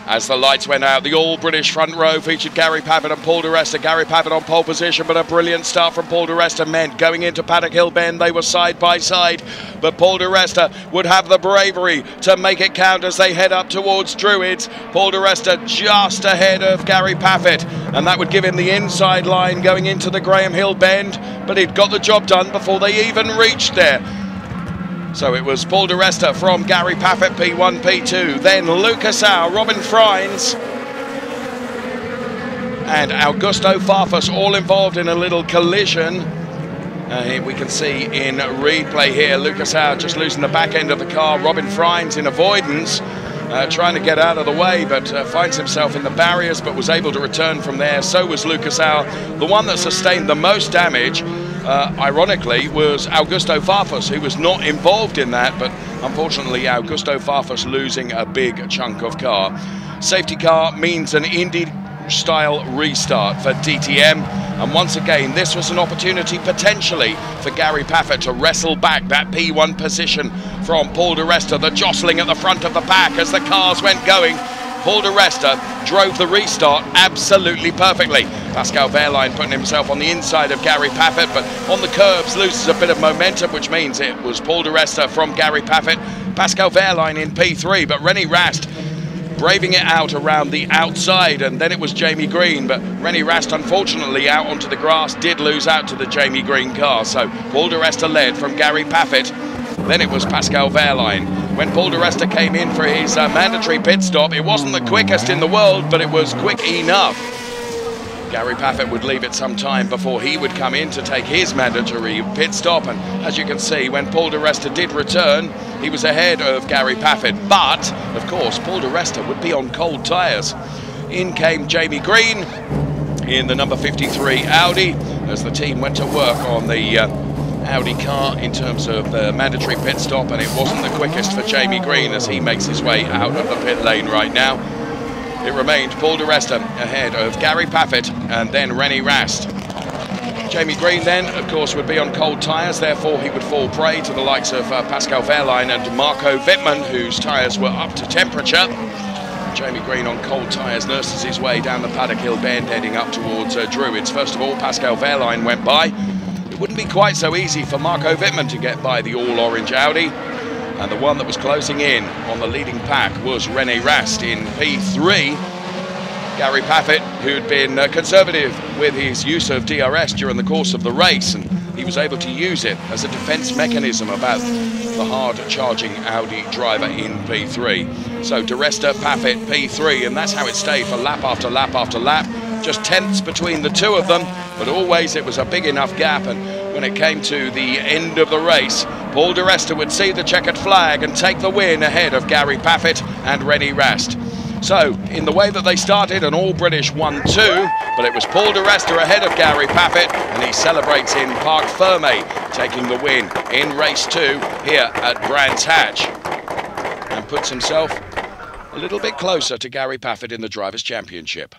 As the lights went out, the all-British front row featured Gary Pavitt and Paul di Resta. Gary Pavitt on pole position, but a brilliant start from Paul di Resta meant going into Paddock Hill Bend, they were side by side. But Paul di Resta would have the bravery to make it count as they head up towards Druids. Paul di Resta just ahead of Gary Pavitt, and that would give him the inside line going into the Graham Hill Bend, but he'd got the job done before they even reached there. So it was Paul di Resta from Gary Pavitt, P1, P2, then Lucas Au, Robin Frines and Augusto Farfus all involved in a little collision. We can see in replay here, Lucas Au just losing the back end of the car, Robin Frines in avoidance, trying to get out of the way, but finds himself in the barriers, but was able to return from there. So was Lucas Au. The one that sustained the most damage, ironically, was Augusto Farfus, who was not involved in that, but unfortunately Augusto Farfus losing a big chunk of car. Safety car means an Indy-style restart for DTM, and once again this was an opportunity potentially for Gary Pavitt to wrestle back that P1 position from Paul di Resta. The jostling at the front of the pack as the cars went going. Paul di Resta drove the restart absolutely perfectly. Pascal Wehrlein putting himself on the inside of Gary Pavitt, but on the curbs loses a bit of momentum, which means it was Paul di Resta from Gary Pavitt, Pascal Wehrlein in P3, but Rennie Rast braving it out around the outside, and then it was Jamie Green, but Rennie Rast unfortunately out onto the grass did lose out to the Jamie Green car. So Paul di Resta led from Gary Pavitt, then it was Pascal Wehrlein. When Paul di Resta came in for his mandatory pit stop, it wasn't the quickest in the world, but it was quick enough. Gary Pavitt would leave it some time before he would come in to take his mandatory pit stop, and as you can see, when Paul di Resta did return, he was ahead of Gary Pavitt, but of course Paul di Resta would be on cold tyres. In came Jamie Green in the number 53 Audi as the team went to work on the Audi car in terms of the mandatory pit stop, and it wasn't the quickest for Jamie Green as he makes his way out of the pit lane right now. It remained Paul di Resta ahead of Gary Pavitt and then Rennie Rast. Jamie Green then, of course, would be on cold tyres, therefore he would fall prey to the likes of Pascal Wehrlein and Marco Wittmann, whose tyres were up to temperature. Jamie Green on cold tyres nurses his way down the Paddock Hill Bend heading up towards Druids. First of all, Pascal Wehrlein went by. It wouldn't be quite so easy for Marco Wittmann to get by the all-orange Audi. And the one that was closing in on the leading pack was Rennie Rast in P3. Gary Pavitt, who'd been conservative with his use of DRS during the course of the race, and he was able to use it as a defence mechanism about the hard-charging Audi driver in P3. So di Resta, Pavitt, P3, and that's how it stayed for lap after lap after lap. Just tenths between the two of them, but always it was a big enough gap, and when it came to the end of the race, Paul di Resta would see the checkered flag and take the win ahead of Gary Pavitt and Rennie Rast. So, in the way that they started, an all-British 1-2, but it was Paul di Resta ahead of Gary Pavitt, and he celebrates in Parc Fermé, taking the win in race 2 here at Brands Hatch, and puts himself a little bit closer to Gary Pavitt in the Drivers' Championship.